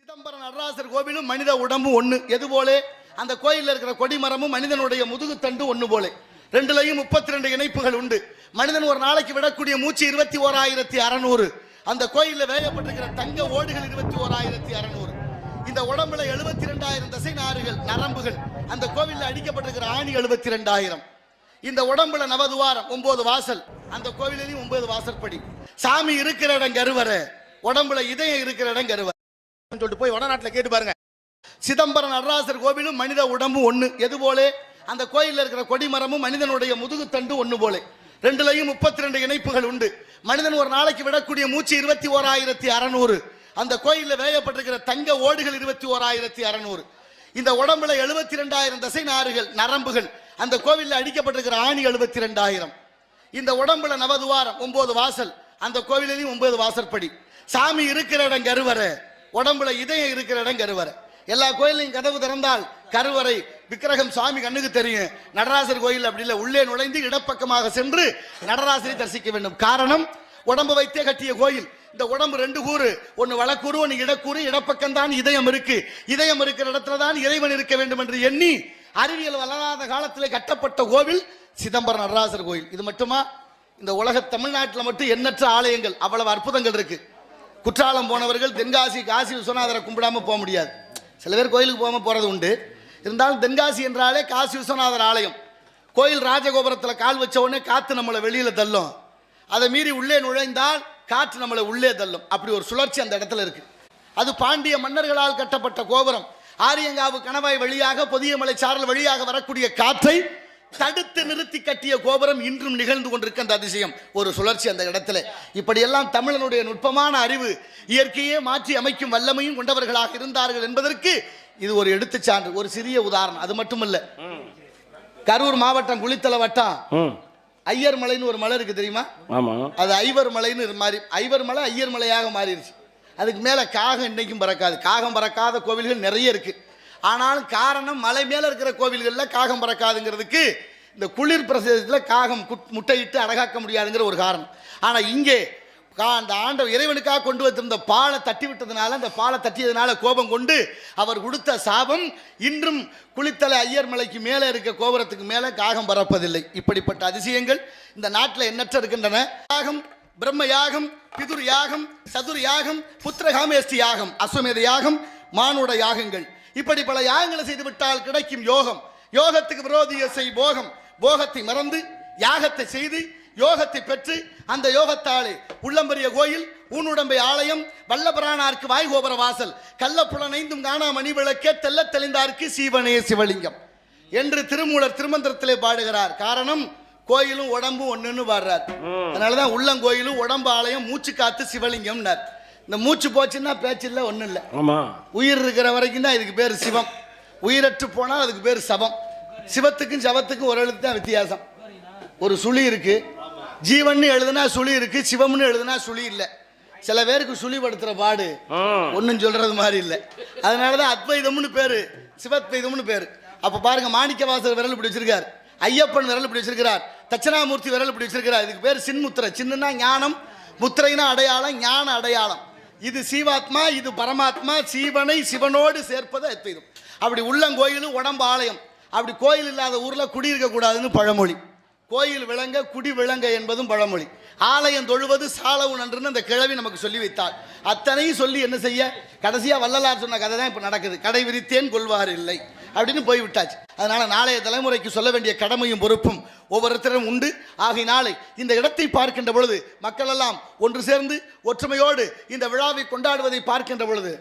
சிதம்பரம் நடராசர் கோவிலும் மனித உடம்பு ஒண்ணு. எது போல அந்த கோயிலில் இருக்கிற கொடிமரமும் மனிதனுடைய முதுகுத்தண்டு ஒண்ணு போல. ரெண்டுலையும் 32 இணைப்புகள் உண்டு. மனிதன் ஒரு நாளைக்கு விடக்கூடிய மூச்சு 21,600. அந்த கோயிலில் வேயப்பட்டிருக்கிற தங்க ஓடுகள் 21,600. இந்த உடம்புல 72,000 தசை நாறுகள் நரம்புகள். அந்த கோவிலில் அடிக்கப்பட்டிருக்கிற ஆணி 72,000. இந்த உடம்புல நவதுவாரம் 9 வாசல். அந்த கோவிலையும் 9 வாசற்படி. சாமி இருக்கிற இடம் கருவறை, உடம்புல இதயம் இருக்கிற இடம் கருவறை சொல்லிட்டு போய் வடநாட்டில் கேட்டு பாருங்க. சிதம்பரம் நடராசர் கோவிலும் மனித உடம்பு ஒண்ணு. எது போல அந்த கோயிலில் இருக்கிற கொடிமரமும் மனிதனுடைய முதுகுத்தண்டு ஒண்ணு போல. ரெண்டுலையும் 32 இணைப்புகள் உண்டு. மனிதன் ஒரு நாளைக்கு விடக்கூடிய மூச்சு 21,600. அந்த கோயிலில் வேயப்பட்டிருக்கிற தங்க ஓடுகள் 21,600. இந்த உடம்புல 72,000 தசை நாறுகள் நரம்புகள். அந்த கோவிலில் அடிக்கப்பட்டிருக்கிற ஆணி 72,000. இந்த உடம்புல நவதுவாரம் 9 வாசல். அந்த கோவிலையும் 9 வாசற்படி. சாமி இருக்கிற இடம் கருவறை, உடம்புல இதயம் இருக்கிற இடம் கருவறை. எல்லா கோயிலையும் கதவு திறந்தால் கருவறை விக்கிரகம் சாமி கண்ணுக்கு தெரியும். நடராசர் கோயில் அப்படி இல்லை. உள்ளே நுழைந்து இடப்பக்கமாக சென்று நடராசரை தரிசிக்க வேண்டும். காரணம், உடம்பு வைத்தே கட்டிய கோயில். இந்த உடம்பு 2 கூறு, ஒன்னு வலக்கூறு ஒன்னு இடக்கூறு. இடப்பக்கம் தான் இதயம் இருக்கு. இதயம் இருக்கிற இடத்துல தான் இறைவன் இருக்க வேண்டும் என்று எண்ணி அறிவியல் வளராத காலத்தில் கட்டப்பட்ட கோவில் சிதம்பரம் நடராசர் கோயில். இது மட்டுமா? இந்த உலக தமிழ்நாட்டில் மட்டும் எண்ணற்ற ஆலயங்கள், அவ்வளவு அற்புதங்கள் இருக்கு. குற்றாலம் போனவர்கள் தென்காசி காசி விஸ்வநாதரை கும்பிடாம போக முடியாது. சில பேர் கோயிலுக்கு போகாம போறது உண்டு. இருந்தாலும் தென்காசி என்றாலே காசி விஸ்வநாதர் ஆலயம். கோயில் ராஜகோபுரத்தில் கால் வச்ச உடனே காத்து நம்மளை வெளியில தள்ளும். அதை மீறி உள்ளே நுழைந்தால் காற்று நம்மளை உள்ளே தள்ளும். அப்படி ஒரு சுழற்சி அந்த இடத்துல இருக்கு. அது பாண்டிய மன்னர்களால் கட்டப்பட்ட கோபுரம். ஆரியங்காவு கணவாய் வழியாக பொதியமலை சாரல் வழியாக வரக்கூடிய காற்றை தடுத்து நிறுத்தி கட்டிய கோபுரம் இன்றும் நிகழ்ந்து கொண்டிருக்க அந்த அதிசயம் ஒரு சுழற்சி அந்த இடத்துல. இப்படியெல்லாம் தமிழனுடைய நுட்பமான அறிவு, இயற்கையே மாற்றி அமைக்கும் வல்லமையும் கொண்டவர்களாக இருந்தார்கள் என்பதற்கு இது ஒரு எடுத்துச்சான்று, ஒரு சிறிய உதாரணம். அது மட்டுமல்ல, கரூர் மாவட்டம் குளித்தலை வட்டம் ஐயர் மலைன்னு ஒரு மலை இருக்கு தெரியுமா? அது ஐவர் மலைன்னு மாறி ஐவர் மலை ஐயர் மலையாக மாறிடுச்சு. அதுக்கு மேல காகம் இன்னைக்கும் பறக்காது. காகம் பறக்காத கோவில்கள் நிறைய இருக்கு. ஆனாலும் காரணம், மலை மேல இருக்கிற கோவில்களில் காகம் பறக்காதுங்கிறதுக்கு இந்த குளிர் பிரதேசத்தில் காகம் முட்டையிட்டு அடகாக்க முடியாதுங்கிற ஒரு காரணம். ஆனா இங்கே அந்த ஆண்டவர் இறைவனுக்காக கொண்டு வந்திருந்த பாலை தட்டி விட்டதுனால, அந்த பாலை தட்டியதுனால கோபம் கொண்டு அவர் கொடுத்த சாபம் இன்றும் குளித்தலை ஐயர் மலைக்கு மேலே இருக்க கோபுரத்துக்கு மேலே காகம் பறப்பதில்லை. இப்படிப்பட்ட அதிசயங்கள் இந்த நாட்டில் எண்ணற்ற இருக்கின்றன. யாகம், பிரம்ம யாகம், பிதுர் யாகம், சதுர் யாகம், புத்திரகாமேஷ்டி யாகம், அஸ்வமேத யாகம், மானுட யாகங்கள், இப்படி பல யாகங்களை செய்து விட்டால் கிடைக்கும் யோகம். யோகத்துக்கு விரோதிய செய் போகம். போகத்தை மறந்து யாகத்தை செய்து யோகத்தை பெற்று அந்த யோகத்தாலே உள்ளம்பெரிய கோயில், ஊனுடம்பை ஆலயம், வல்லபரானார்க்கு வாய்கோபுர வாசல், கள்ளப்புலனைந்தும் காணா மணி விளக்கே தெல்ல தெளிந்தார்க்கு சீவனே சிவலிங்கம் என்று திருமூலர் திருமந்திரத்திலே பாடுகிறார். காரணம், கோயிலும் உடம்பும் ஒண்ணுன்னு பாடுறார். அதனாலதான் உள்ளங்கோயிலும் உடம்பு ஆலயம், மூச்சு காத்து சிவலிங்கம்னார். இந்த மூச்சு போச்சுன்னா பேச்சு இல்லை, ஒன்றும் இல்லை. உயிர் இருக்கிற வரைக்கும் தான் இதுக்கு பேர் சிவம். உயிரற்று போனால் அதுக்கு பேர் சபம். சிவத்துக்கும் சவத்துக்கும் ஒரு எழுத்து தான் வித்தியாசம். ஒரு சுழி இருக்கு, ஜீவன் எழுதுனா சுழி இருக்கு, சிவம்னு எழுதுனா சுழி இல்லை. சில பேருக்கு சுழி படுத்துற பாடு ஒன்னும் சொல்றது மாதிரி இல்லை. அதனாலதான் அத்வைதம்னு பேரு, சிவத்வைதம்னு பேரு. அப்ப பாருங்க, மாணிக்கவாசர் விரல் இப்படி வச்சிருக்கார், ஐயப்பன் விரல் இப்படி வச்சிருக்கிறார், தட்சிணாமூர்த்தி விரல் இப்படி வச்சிருக்கிறார். இதுக்கு பேர் சின்முத்திரை. சின்னன்னா ஞானம், முத்திரைனா அடையாளம், ஞான அடையாளம். இது சீவாத்மா, இது பரமாத்மா. சீவனை சிவனோடு சேர்ப்பது அத்வைதம். அப்படி உள்ளங்கோயிலும் உடம்பு ஆலயம். அப்படி கோயில் இல்லாத ஊர்ல குடி இருக்க கூடாதுன்னு பழமொழி. கோயில் விளங்க குடி விளங்க என்பதும் பழமொழி. ஆலயம் தொழுவது சாலவு நன்றுன்னு அந்த கிழவி நமக்கு சொல்லி வைத்தாள். அத்தனையும் சொல்லி என்ன செய்ய, கடைசியா வள்ளலார் சொன்ன கதை தான் இப்ப நடக்குது. கடை விரித்தேன் கொள்வார் இல்லை அப்படின்னு போய்விட்டாச்சு. அதனால நாளைய தலைமுறைக்கு சொல்ல வேண்டிய கடமையும் பொறுப்பும் ஒவ்வொருத்தரும் உண்டு. ஆகையினாலே இந்த இடத்தை பார்க்கின்ற பொழுது மக்கள் எல்லாம் ஒன்று சேர்ந்து ஒற்றுமையோடு இந்த விழாவை கொண்டாடுவதை பார்க்கின்ற பொழுது